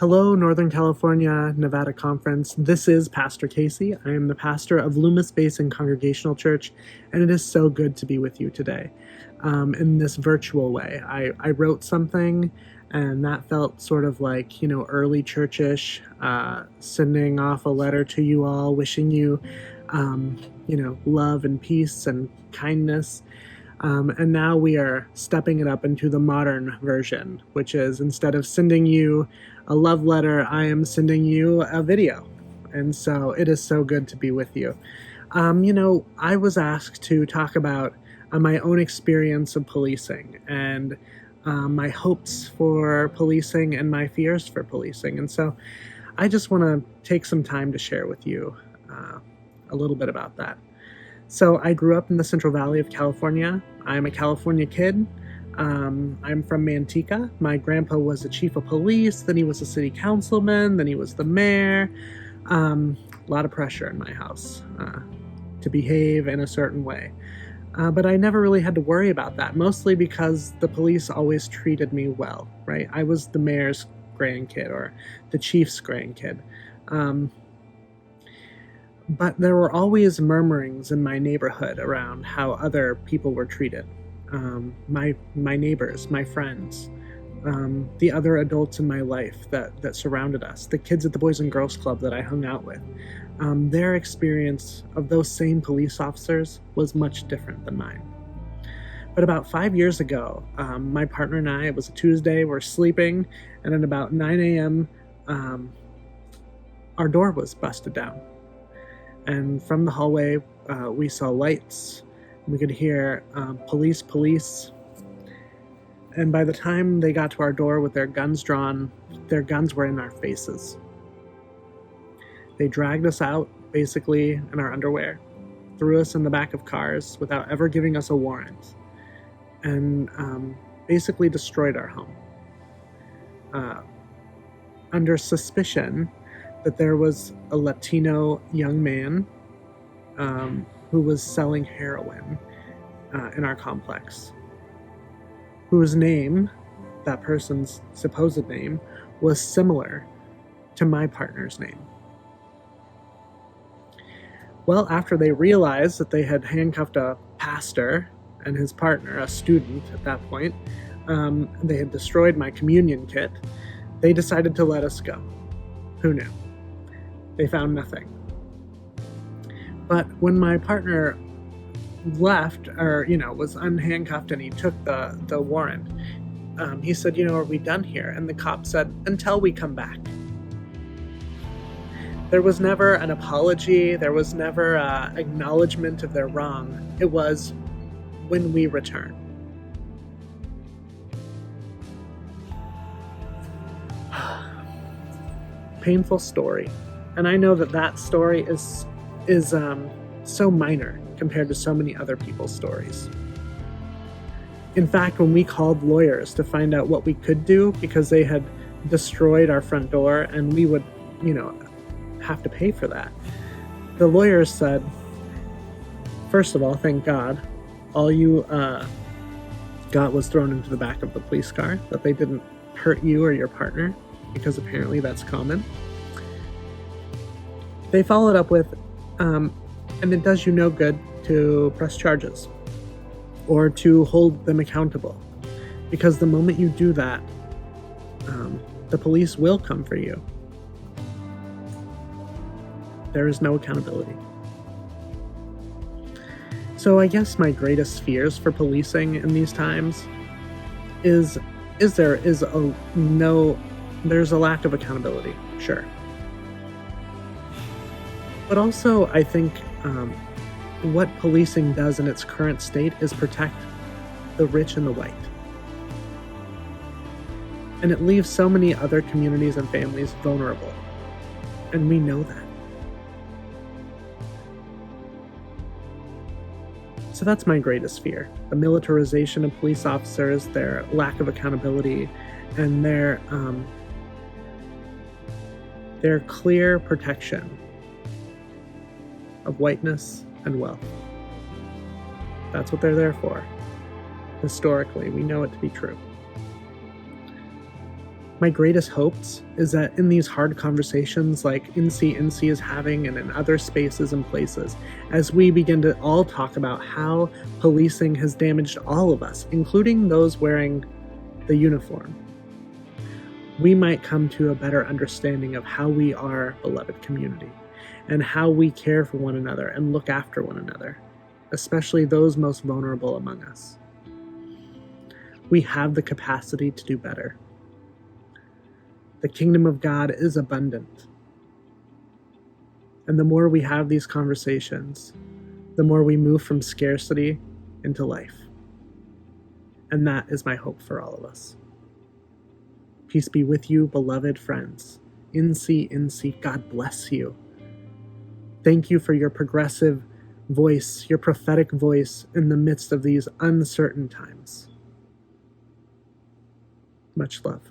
Hello, Northern California, Nevada Conference. This is Pastor Casey. I am the pastor of Loomis Basin Congregational Church, and it is so good to be with you today in this virtual way. I wrote something, and that felt sort of like, early churchish, sending off a letter to you all, wishing you, love and peace and kindness. And now we are stepping it up into the modern version, which is instead of sending you a love letter, I am sending you a video. And so it is so good to be with you. I was asked to talk about my own experience of policing and my hopes for policing and my fears for policing. And so I just want to take some time to share with you a little bit about that. So I grew up in the Central Valley of California. I'm a California kid. I'm from Manteca. My grandpa was the chief of police, then he was a city councilman, then he was the mayor. A lot of pressure in my house to behave in a certain way. But I never really had to worry about that, mostly because the police always treated me well, right? I was the mayor's grandkid or the chief's grandkid. But there were always murmurings in my neighborhood around how other people were treated. My neighbors, my friends, the other adults in my life that surrounded us, the kids at the Boys and Girls Club that I hung out with, their experience of those same police officers was much different than mine. But about 5 years ago, my partner and I, it was a Tuesday, we're sleeping, and at about 9 a.m., our door was busted down. And from the hallway, we saw lights. We could hear police. And by the time they got to our door with their guns drawn, their guns were in our faces. They dragged us out, basically in our underwear, threw us in the back of cars without ever giving us a warrant, and basically destroyed our home. Under suspicion that there was a Latino young man who was selling heroin in our complex, whose name, that person's supposed name, was similar to my partner's name. Well, after they realized that they had handcuffed a pastor and his partner, a student at that point, they had destroyed my communion kit, they decided to let us go. Who knew? They found nothing. But when my partner left, or, was unhandcuffed and he took the warrant, he said, are we done here? And the cop said, until we come back. There was never an apology. There was never an acknowledgement of their wrong. It was when we return. Painful story. And I know that story is so minor compared to so many other people's stories. In fact, when we called lawyers to find out what we could do because they had destroyed our front door and we would, have to pay for that, the lawyers said, first of all, thank God, all you got was thrown into the back of the police car, that they didn't hurt you or your partner, because apparently that's common. They followed up with, and it does you no good to press charges or to hold them accountable, because the moment you do that, the police will come for you. There is no accountability. So I guess my greatest fears for policing in these times there's a lack of accountability, sure. But also, I think what policing does in its current state is protect the rich and the white. And it leaves so many other communities and families vulnerable. And we know that. So that's my greatest fear. The militarization of police officers, their lack of accountability, and their clear protection of whiteness and wealth. That's what they're there for. Historically, we know it to be true. My greatest hopes is that in these hard conversations like NCNC is having and in other spaces and places, as we begin to all talk about how policing has damaged all of us, including those wearing the uniform, we might come to a better understanding of how we are beloved community and how we care for one another and look after one another, especially those most vulnerable among us. We have the capacity to do better. The kingdom of God is abundant. And the more we have these conversations, the more we move from scarcity into life. And that is my hope for all of us. Peace be with you, beloved friends. NCNC, God bless you. Thank you for your progressive voice, your prophetic voice in the midst of these uncertain times. Much love.